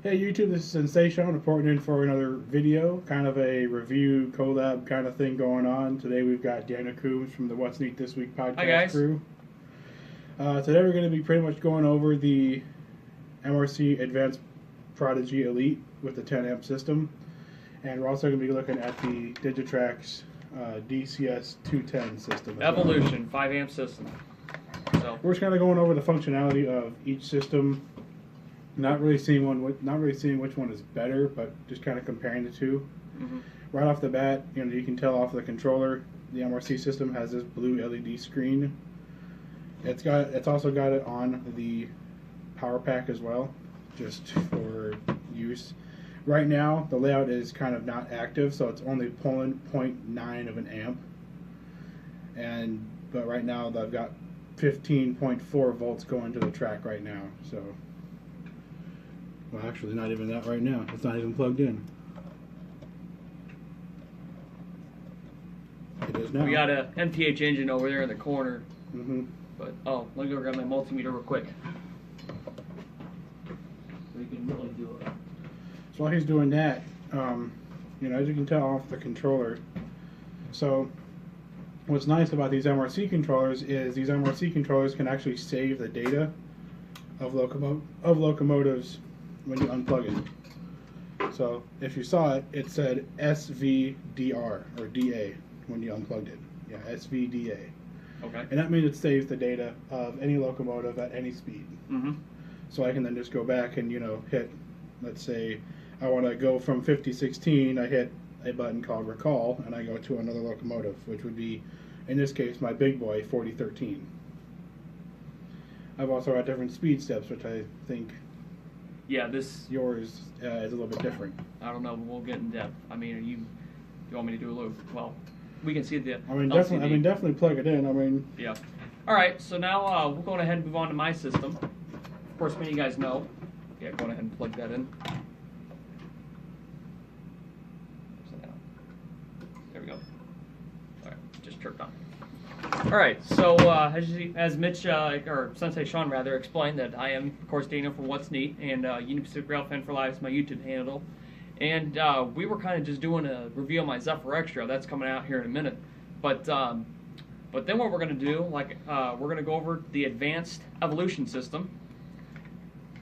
Hey YouTube, this is SensaSean reporting in for another video, kind of a review collab kind of thing going on. Today we've got Daniel Coombs from the What's Neat This Week podcast crew. Today we're going to be pretty much going over the MRC Advanced Prodigy Elite with the 10 amp system, and we're also going to be looking at the Digitrax DCS 210 system. Evolution 5 amp system. So we're just kind of going over the functionality of each system. Not really seeing which one is better, but just kind of comparing the two. Mm-hmm. Right off the bat, you can tell off the controller, the MRC system has this blue LED screen. It's also got it on the power pack as well, just for use. Right now, the layout is kind of not active, so it's only pulling 0.9 of an amp. But right now, I've got 15.4 volts going to the track right now. So. Well, actually, not even that right now. It's not even plugged in. It is now. We got a MPH engine over there in the corner. Mm-hmm. But, let me go grab my multimeter real quick. So you can really do it. So while he's doing that, as you can tell off the controller. So what's nice about these MRC controllers is these MRC controllers can actually save the data of locomotives when you unplug it. So if you saw it, it said SVDR or DA when you unplugged it. Yeah, SVDA. Okay. And that means it saves the data of any locomotive at any speed. Mm-hmm. So I can then just go back and hit, let's say I want to go from 5016, I hit a button called recall and I go to another locomotive, which would be, in this case, my big boy 4013. I've also got different speed steps, which I think yours is a little bit different. I don't know, but we'll get in depth. I mean, you want me to do a little? Well, we can see the LCD. Definitely plug it in. Yeah. All right, so now we'll go ahead and move on to my system. Of course, many of you guys know. Yeah, go ahead and plug that in. There we go. All right, just turned on. All right, so as Mitch, or SensaSean rather, explained that I am, of course, Daniel from What's Neat, and Union Pacific Rail Fan for Life is my YouTube handle. And we were kind of just doing a review on my Zephyr Extra. That's coming out here in a minute. But then what we're going to do, we're going to go over the Advanced Evolution system.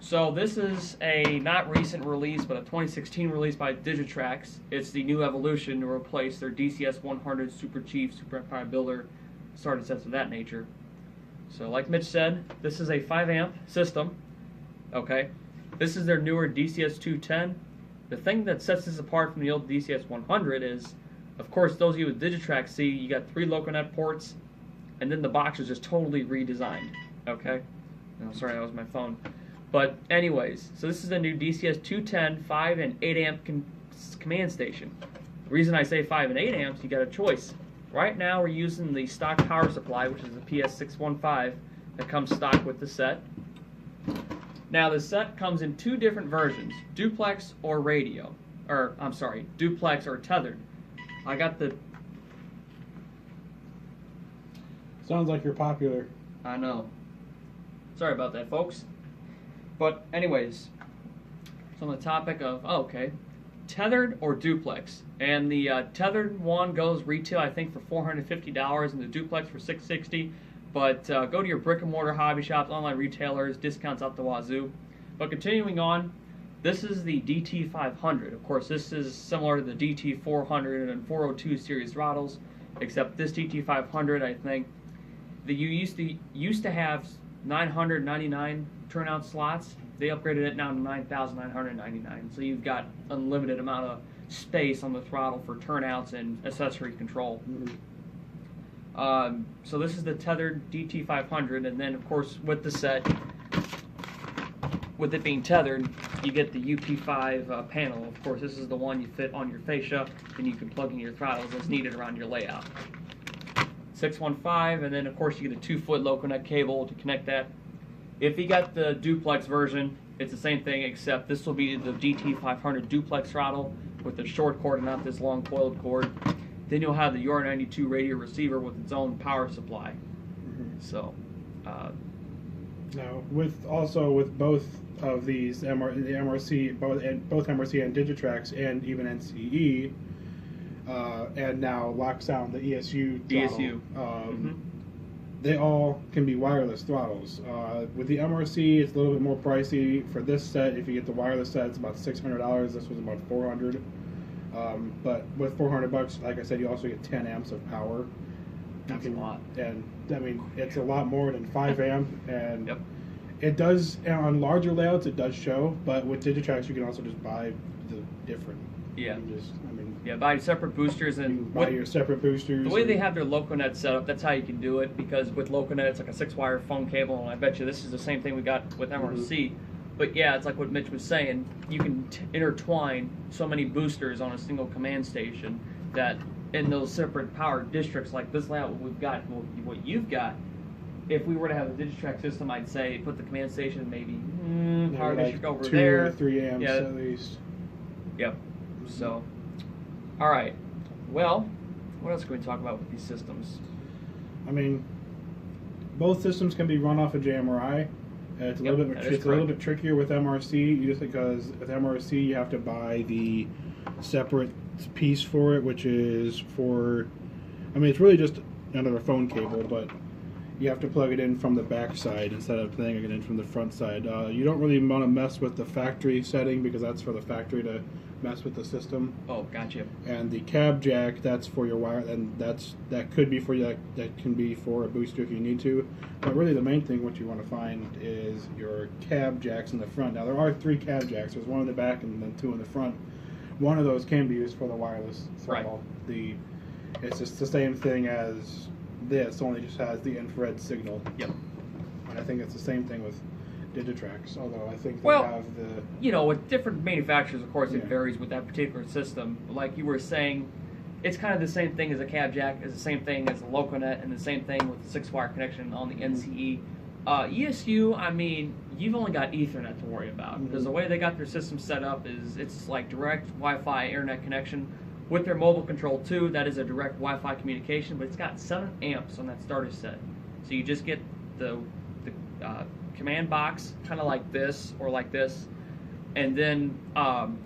So this is a not recent release, but a 2016 release by Digitrax. It's the new evolution to replace their DCS 100 Super Chief, Super Empire Builder, starter sets of that nature. So like Mitch said, this is a 5 amp system. Okay, this is their newer DCS 210. The thing that sets this apart from the old DCS 100 is, of course, those of you with Digitrax see you got 3 Loconet ports, and then the box is just totally redesigned. Okay, sorry, that was my phone. But anyways, so this is the new DCS 210 5 and 8 amp command station. The reason I say 5 and 8 amps, you got a choice. Right now we're using the stock power supply, which is the PS615 that comes stock with the set. Now the set comes in 2 different versions, duplex or radio, or I'm sorry, duplex or tethered. I got the... Sounds like you're popular. I know. Sorry about that, folks. But anyways, so on the topic of, tethered or duplex. And the tethered one goes retail, I think, for $450, and the duplex for $660. But go to your brick and mortar hobby shops, online retailers, discounts out the wazoo. But continuing on, this is the DT500. Of course, this is similar to the DT400 and 402 series throttles, except this DT500, I think, that you used to have 999 turnout slots. They upgraded it now to 9,999. So you've got unlimited amount of space on the throttle for turnouts and accessory control. Mm-hmm. So this is the tethered DT500, and then of course with the set, with it being tethered, you get the UP5 panel. Of course, this is the one you fit on your fascia, and you can plug in your throttles as needed around your layout. 615, and then of course you get a 2-foot Loconet cable to connect that. If you got the duplex version, it's the same thing, except this will be the DT500 duplex throttle with the short cord and not this long coiled cord. Then you'll have the UR92 radio receiver with its own power supply. Mm-hmm. So now with both of these the MRC, both MRC and Digitrax, and even NCE, and now locks down the ESU throttle. They all can be wireless throttles. With the MRC, it's a little bit more pricey. For this set, if you get the wireless set, it's about $600. This was about $400. But with $400, like I said, you also get 10 amps of power. That's a lot. And I mean, it's a lot more than 5 amp. And it does, on larger layouts, it does show. But with Digitrax, you can also just buy the different. Yeah. Yeah, buy separate boosters and buy your separate boosters. The way they have their LocoNet set up, that's how you can do it. Because with LocoNet, it's like a 6-wire phone cable, and I bet you this is the same thing we got with MRC. But yeah, it's like what Mitch was saying. You can intertwine so many boosters on a single command station that in those separate power districts, like this layout we've got, what you've got. If we were to have a Digitrax system, I'd say put the command station maybe power district over 2 there. or 3 amps at least. Yep. So, all right. Well, what else can we talk about with these systems? I mean, both systems can be run off of JMRI. It's a little bit trickier with MRC, just because with MRC you have to buy the separate piece for it, which is for, I mean, it's really just another phone cable, but you have to plug it in from the back side instead of plugging it in from the front side. You don't really want to mess with the factory setting, because that's for the factory to mess with the system. Oh, gotcha. And the cab jack, that's for your wire, and that could be for you. That can be for a booster if you need to. But really, the main thing what you want to find is your cab jacks in the front. Now there are 3 cab jacks. There's 1 in the back and then 2 in the front. One of those can be used for the wireless throttle. Right. It's just the same thing as this, only just has the infrared signal. Yep. And I think it's the same thing with Digitrax, although I think they have the... You know, with different manufacturers, of course, it varies with that particular system. Like you were saying, it's kind of the same thing as a cab jack, it's the same thing as a LocoNet, and the same thing with the 6-wire connection on the NCE. ESU, I mean, you've only got Ethernet to worry about, because the way they got their system set up is it's like direct Wi-Fi internet connection. With their mobile control too, that is a direct Wi-Fi communication, but it's got 7 amps on that starter set. So you just get the command box, kind of like this or like this, and then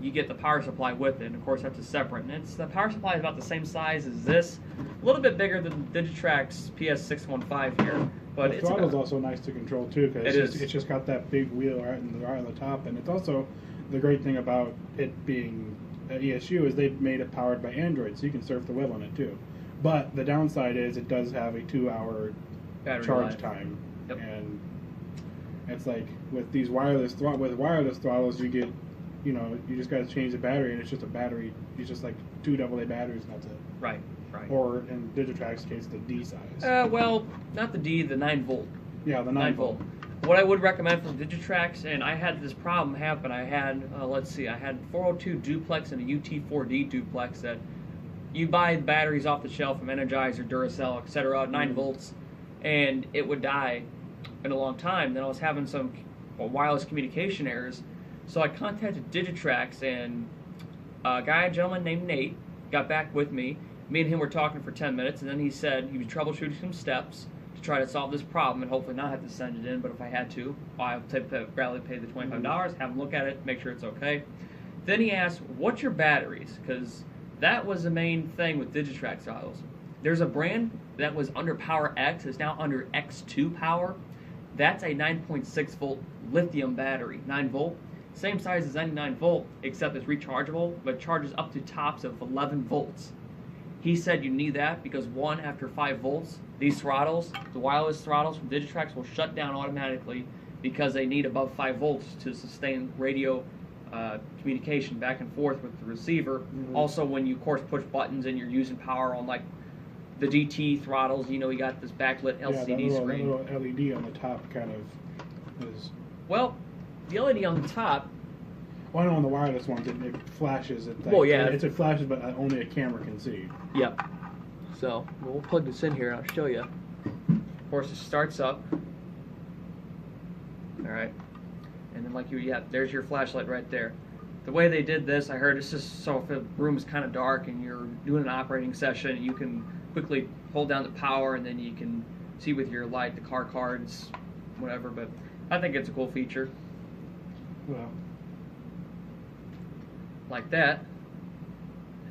you get the power supply with it. And of course, that's a separate. And the power supply is about the same size as this, a little bit bigger than the Digitrax PS615 here. But the throttle's also nice to control too, because it's just got that big wheel right on the top, and it's also the great thing about it being ESU is they've made it powered by Android, so you can surf the web on it too. But the downside is it does have a 2-hour charge time, and it's like with these wireless throttles, you get, you just got to change the battery, and it's just a battery. It's just like 2 AA batteries, and that's it. Right. Or in Digitrax's case, the D size. Well, not the D, the 9-volt. Yeah, the 9-volt. What I would recommend from Digitrax, and I had this problem happen. I had, I had 402 duplex and a UT4D duplex that you buy batteries off the shelf from Energizer, Duracell, etc., 9 volts, and it would die in a long time. Then I was having some wireless communication errors, so I contacted Digitrax, and a gentleman named Nate got back with me. Me and him were talking for 10 minutes, and then he said he was troubleshooting some steps to try to solve this problem and hopefully not have to send it in, but if I had to, I'll gladly pay the $25, have him look at it, make sure it's okay. Then he asked, what's your batteries? Because that was the main thing with Digitrax throttles. There's a brand that was under Power X, is now under X2 Power. That's a 9.6 volt lithium battery, 9 volt. Same size as any 9 volt, except it's rechargeable, but charges up to tops of 11 volts. He said you need that because, one, after 5 volts, these throttles, the wireless throttles from Digitrax, will shut down automatically because they need above 5 volts to sustain radio communication back and forth with the receiver. Also, when you, of course, push buttons and you're using power on, like, the DT throttles, you got this backlit LCD screen. Yeah, that little LED on the top kind of is... Well, the LED on the top... Well, I know on the wireless ones, it flashes. It flashes, but only a camera can see. Yep. So, we'll plug this in here and I'll show you. Of course, it starts up. Alright. And then there's your flashlight right there. The way they did this, I heard, it's just so if the room is kind of dark and you're doing an operating session, you can quickly hold down the power and then you can see with your light the car cards, whatever. But I think it's a cool feature. Well, like that.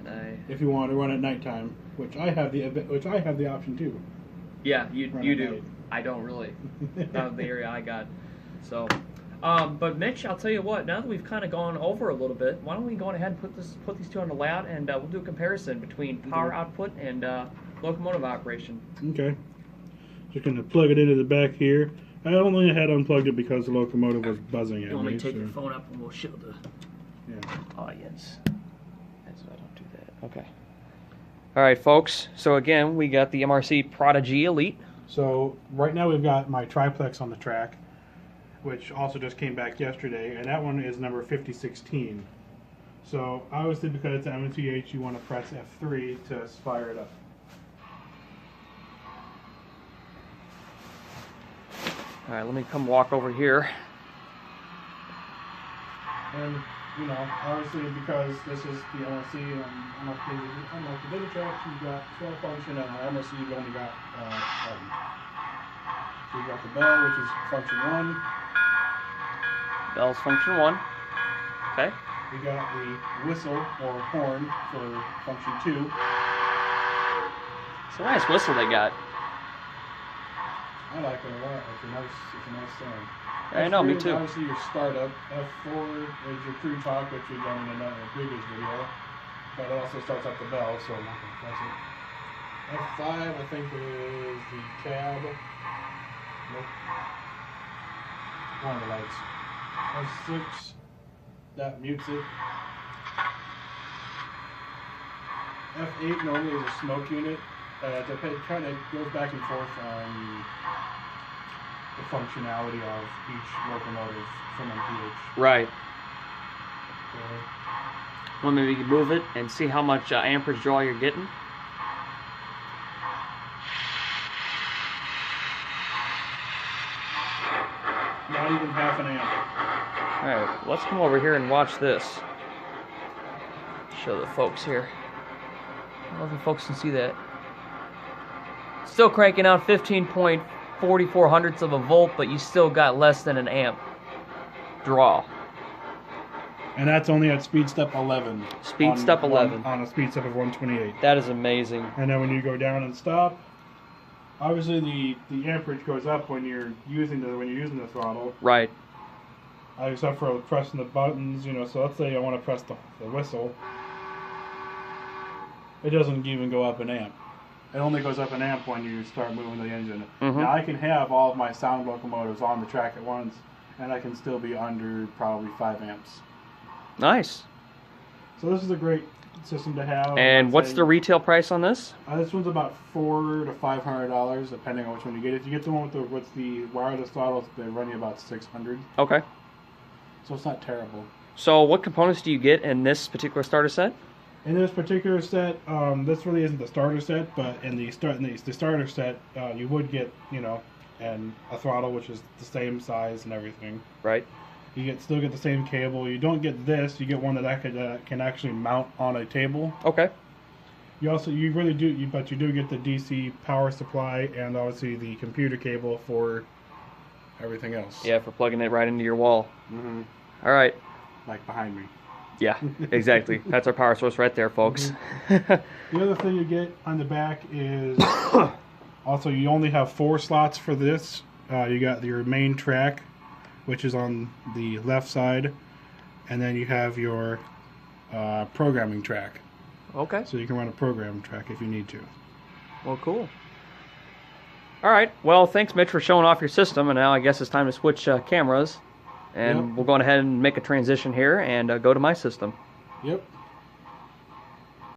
And if you want to run at nighttime, which I have the option too. Yeah, you do. Night. I don't really. Not the area I got. So, but Mitch, I'll tell you what. Now that we've kind of gone over a little bit, why don't we go ahead and put these two on the layout, and we'll do a comparison between power output and locomotive operation. Okay. Just going to plug it into the back here. I only had unplugged it because the locomotive was buzzing at me. You want me to take your phone up and we'll show the yeah. audience. That's why I don't do that. Okay. All right, folks. So again, we got the MRC Prodigy Elite. So right now we've got my triplex on the track, which also just came back yesterday, and that one is number 5016. So obviously because it's MTH, you want to press F3 to fire it up. All right, let me come walk over here. And, you know, obviously because this is the MRC, unlike the Digitrax, you've got 12 function, and the MRC you've only got, so you've got the bell, which is function 1. Bell's function 1. Okay. We got the whistle, or horn, for function 2. It's a nice whistle they got. I like it a lot. It's a nice sound. I know, me too. Obviously your startup. F4 is your crew talk, which we've done in a previous video. But it also starts up the bell, so I'm not going to press it. F5, I think, is the cab. Nope. One of the lights. F6, that mutes it. F8 normally is a smoke unit. It kind of goes back and forth on the functionality of each locomotive from MPH. Right. Well, maybe you can move it and see how much amperage draw you're getting. Not even half an amp. Alright, let's come over here and watch this. Show the folks here. I don't know if the folks can see that. Still cranking out 15.44 hundredths of a volt, but you still got less than an amp draw. And that's only at speed step 11. Speed step 11. On a speed step of 128. That is amazing. And then when you go down and stop, obviously the amperage goes up when you're using the throttle. Right. Except for pressing the buttons, you know. So let's say I want to press the whistle. It doesn't even go up an amp. It only goes up an amp when you start moving the engine. Mm-hmm. Now I can have all of my sound locomotives on the track at once, and I can still be under probably 5 amps. Nice. So this is a great system to have. And what's the retail price on this? This one's about $400 to $500, depending on which one you get. If you get the one with the wireless throttles, they run you about $600. Okay. So it's not terrible. So what components do you get in this particular starter set? In this particular set, this really isn't the starter set, but in the starter set, you would get, you know, and a throttle, which is the same size and everything. Right. You still get the same cable. You don't get this. You get one that can actually mount on a table. Okay. You really do, but you do get the DC power supply and obviously the computer cable for everything else. Yeah, for plugging it right into your wall. Mm-hmm. All right. Like behind me. Yeah, exactly. That's our power source right there, folks. The other thing you get on the back is also you only have 4 slots for this. You got your main track, which is on the left side, and then you have your programming track. Okay. So you can run a programming track if you need to. Well, cool. All right. Well, thanks, Mitch, for showing off your system, and now I guess it's time to switch cameras. And we'll go ahead and make a transition here and go to my system. Yep.